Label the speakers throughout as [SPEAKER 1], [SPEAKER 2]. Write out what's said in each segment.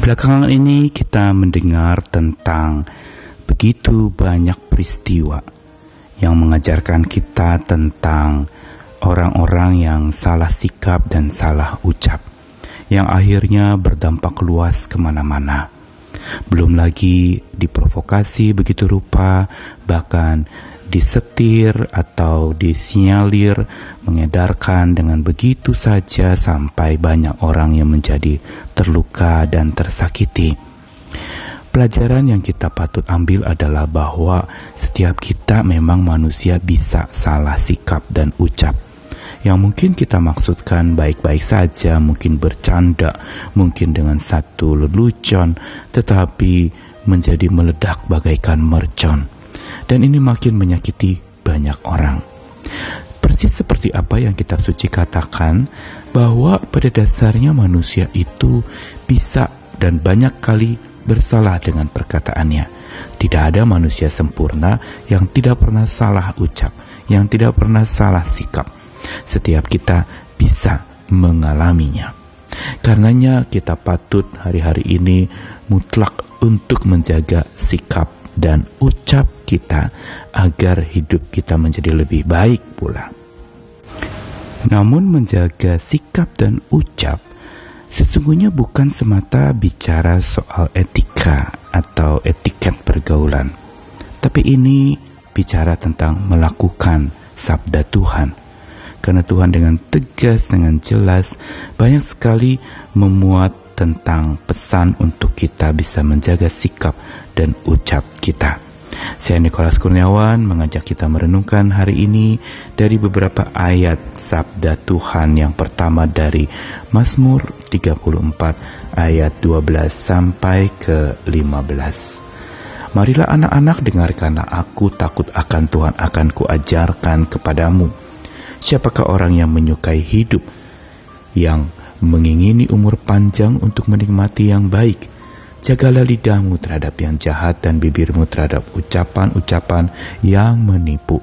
[SPEAKER 1] Belakangan ini kita mendengar tentang begitu banyak peristiwa yang mengajarkan kita tentang orang-orang yang salah sikap dan salah ucap, yang akhirnya berdampak luas kemana-mana. Belum lagi diprovokasi begitu rupa, bahkan disetir atau disinyalir, mengedarkan dengan begitu saja sampai banyak orang yang menjadi terluka dan tersakiti. Pelajaran yang kita patut ambil adalah bahwa setiap kita memang manusia bisa salah sikap dan ucap. Yang mungkin kita maksudkan baik-baik saja, mungkin bercanda, mungkin dengan satu lelucon, tetapi menjadi meledak bagaikan mercon. Dan ini makin menyakiti banyak orang. Persis seperti apa yang kitab suci katakan, bahwa pada dasarnya manusia itu bisa dan banyak kali bersalah dengan perkataannya. Tidak ada manusia sempurna yang tidak pernah salah ucap, yang tidak pernah salah sikap. Setiap kita bisa mengalaminya. Karenanya kita patut hari-hari ini mutlak untuk menjaga sikap dan ucap kita agar hidup kita menjadi lebih baik pula. Namun menjaga sikap dan ucap sesungguhnya bukan semata bicara soal etika atau etiket pergaulan, tapi ini bicara tentang melakukan sabda Tuhan. Karena Tuhan dengan tegas, dengan jelas, banyak sekali memuat tentang pesan untuk kita bisa menjaga sikap dan ucap kita. Saya Nikolas Kurniawan mengajak kita merenungkan hari ini dari beberapa ayat sabda Tuhan. Yang pertama dari Mazmur 34 ayat 12 sampai ke 15. Marilah anak-anak, dengarkanlah aku, takut akan Tuhan akan kuajarkan kepadamu. Siapakah orang yang menyukai hidup, yang mengingini umur panjang untuk menikmati yang baik? Jagalah lidahmu terhadap yang jahat dan bibirmu terhadap ucapan-ucapan yang menipu.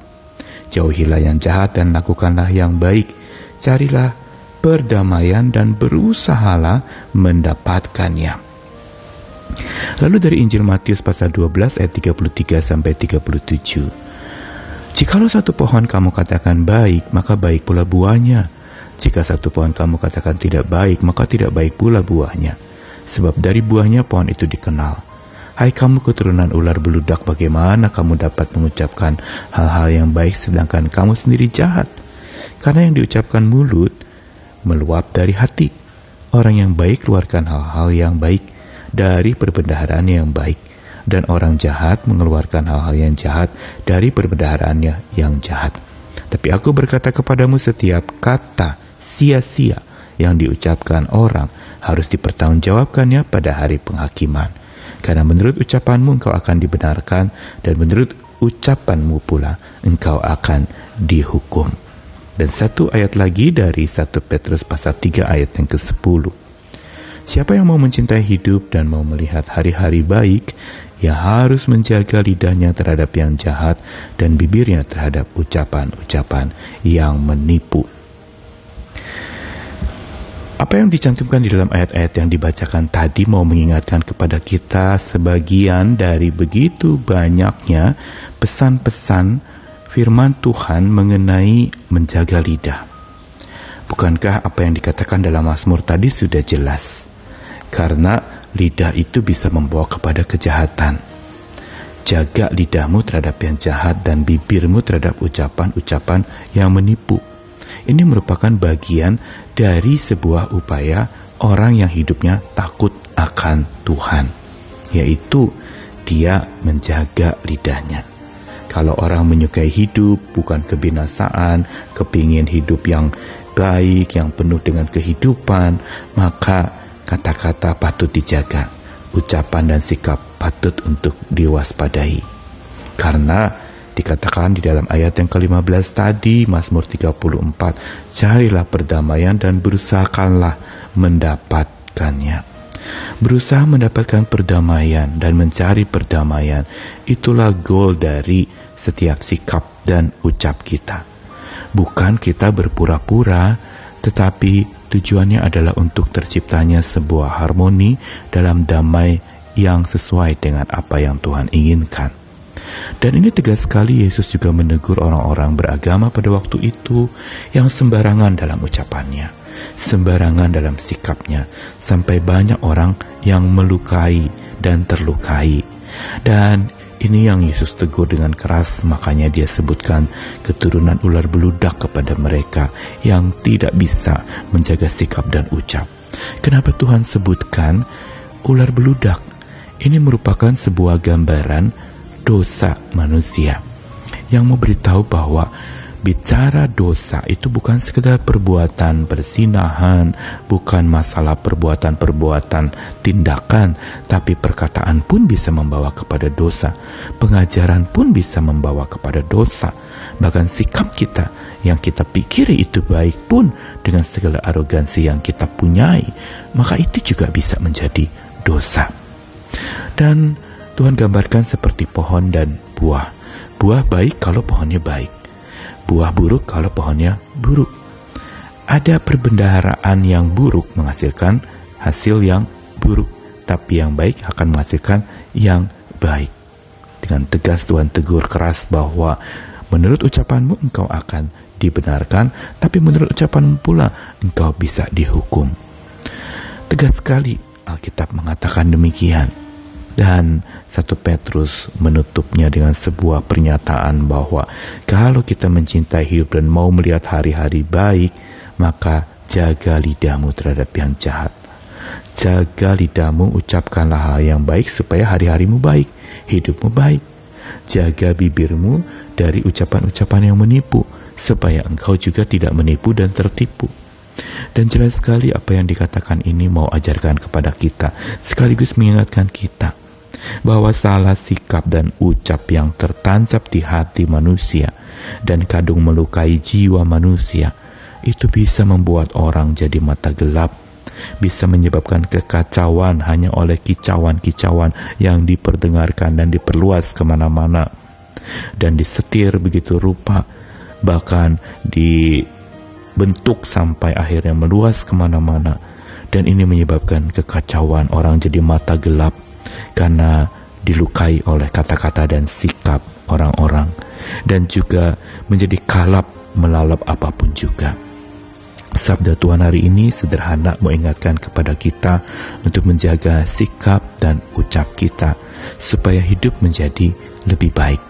[SPEAKER 1] Jauhilah yang jahat dan lakukanlah yang baik. Carilah perdamaian dan berusahalah mendapatkannya. Lalu dari Injil Matius pasal 12 ayat 33 sampai 37. Jikalau satu pohon kamu katakan baik, maka baik pula buahnya. Jika satu pohon kamu katakan tidak baik, maka tidak baik pula buahnya. Sebab dari buahnya pohon itu dikenal. Hai kamu keturunan ular beludak, bagaimana kamu dapat mengucapkan hal-hal yang baik sedangkan kamu sendiri jahat? Karena yang diucapkan mulut meluap dari hati. Orang yang baik keluarkan hal-hal yang baik dari perbendaharaan yang baik. Dan orang jahat mengeluarkan hal-hal yang jahat dari perbendaharaannya yang jahat. Tapi aku berkata kepadamu, setiap kata sia-sia yang diucapkan orang harus dipertanggungjawabkannya pada hari penghakiman. Karena menurut ucapanmu engkau akan dibenarkan, dan menurut ucapanmu pula engkau akan dihukum. Dan satu ayat lagi dari 1 Petrus pasal 3 ayat yang ke-10. Siapa yang mau mencintai hidup dan mau melihat hari-hari baik, ia harus menjaga lidahnya terhadap yang jahat dan bibirnya terhadap ucapan-ucapan yang menipu. Apa yang dicantumkan di dalam ayat-ayat yang dibacakan tadi mau mengingatkan kepada kita sebagian dari begitu banyaknya pesan-pesan firman Tuhan mengenai menjaga lidah. Bukankah apa yang dikatakan dalam Mazmur tadi sudah jelas? Karena lidah itu bisa membawa kepada kejahatan. Jaga lidahmu terhadap yang jahat dan bibirmu terhadap ucapan-ucapan yang menipu. Ini merupakan bagian dari sebuah upaya orang yang hidupnya takut akan Tuhan, yaitu dia menjaga lidahnya. Kalau orang menyukai hidup, bukan kebinasaan, kepingin hidup yang baik, yang penuh dengan kehidupan, maka kata-kata patut dijaga, ucapan dan sikap patut untuk diwaspadai. Karena dikatakan di dalam ayat yang ke-15 tadi, Mazmur 34, carilah perdamaian dan berusahakanlah mendapatkannya. Berusaha mendapatkan perdamaian dan mencari perdamaian, itulah goal dari setiap sikap dan ucap kita. Bukan kita berpura-pura, tetapi Tujuannya adalah untuk terciptanya sebuah harmoni dalam damai yang sesuai dengan apa yang Tuhan inginkan. Dan ini tegas sekali Yesus juga menegur orang-orang beragama pada waktu itu yang sembarangan dalam ucapannya, sembarangan dalam sikapnya, sampai banyak orang yang melukai dan terlukai. Dan ini yang Yesus tegur dengan keras, makanya dia sebutkan keturunan ular beludak kepada mereka yang tidak bisa menjaga sikap dan ucap. Kenapa Tuhan sebutkan ular beludak? Ini merupakan sebuah gambaran dosa manusia yang memberitahu bahwa bicara dosa itu bukan sekedar perbuatan perzinahan, bukan masalah perbuatan-perbuatan tindakan, tapi perkataan pun bisa membawa kepada dosa, pengajaran pun bisa membawa kepada dosa, bahkan sikap kita yang kita pikiri itu baik pun dengan segala arogansi yang kita punyai, maka itu juga bisa menjadi dosa. Dan Tuhan gambarkan seperti pohon dan buah. Buah baik kalau pohonnya baik, buah buruk kalau pohonnya buruk. Ada perbendaharaan yang buruk menghasilkan hasil yang buruk, tapi yang baik akan menghasilkan yang baik. Dengan tegas Tuhan tegur keras bahwa menurut ucapanmu engkau akan dibenarkan, tapi menurut ucapanmu pula engkau bisa dihukum. Tegas sekali Alkitab mengatakan demikian. Dan 1 Petrus menutupnya dengan sebuah pernyataan bahwa kalau kita mencintai hidup dan mau melihat hari-hari baik, maka jaga lidahmu terhadap yang jahat. Jaga lidahmu, ucapkanlah hal yang baik supaya hari-harimu baik, hidupmu baik. Jaga bibirmu dari ucapan-ucapan yang menipu, supaya engkau juga tidak menipu dan tertipu. Dan jelas sekali apa yang dikatakan ini mau ajarkan kepada kita, sekaligus mengingatkan kita bahwa salah sikap dan ucap yang tertancap di hati manusia dan kadung melukai jiwa manusia itu bisa membuat orang jadi mata gelap, bisa menyebabkan kekacauan hanya oleh kicauan-kicauan yang diperdengarkan dan diperluas kemana-mana dan disetir begitu rupa, bahkan dibentuk sampai akhirnya meluas kemana-mana. Dan ini menyebabkan kekacauan, orang jadi mata gelap karena dilukai oleh kata-kata dan sikap orang-orang, dan juga menjadi kalap melalap apapun juga. Sabda Tuhan hari ini sederhana mengingatkan kepada kita untuk menjaga sikap dan ucap kita supaya hidup menjadi lebih baik.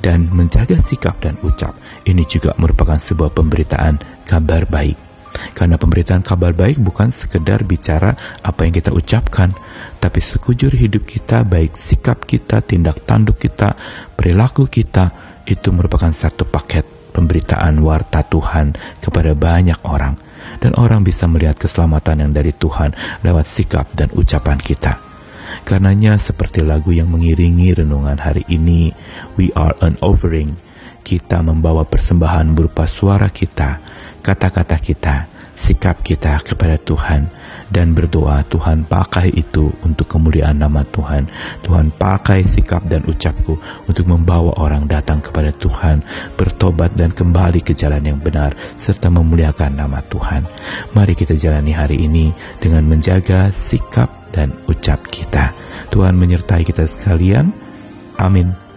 [SPEAKER 1] Dan menjaga sikap dan ucap ini juga merupakan sebuah pemberitaan kabar baik. Karena pemberitaan kabar baik bukan sekedar bicara apa yang kita ucapkan, tapi sekujur hidup kita, baik sikap kita, tindak tanduk kita, perilaku kita, itu merupakan satu paket pemberitaan warta Tuhan kepada banyak orang. Dan orang bisa melihat keselamatan yang dari Tuhan lewat sikap dan ucapan kita. Karenanya seperti lagu yang mengiringi renungan hari ini, we are an offering. Kita membawa persembahan berupa suara kita, kata-kata kita, sikap kita kepada Tuhan, dan berdoa Tuhan pakai itu untuk kemuliaan nama Tuhan. Tuhan pakai sikap dan ucapku untuk membawa orang datang kepada Tuhan, bertobat dan kembali ke jalan yang benar, serta memuliakan nama Tuhan. Mari kita jalani hari ini dengan menjaga sikap dan ucap kita. Tuhan menyertai kita sekalian. Amin.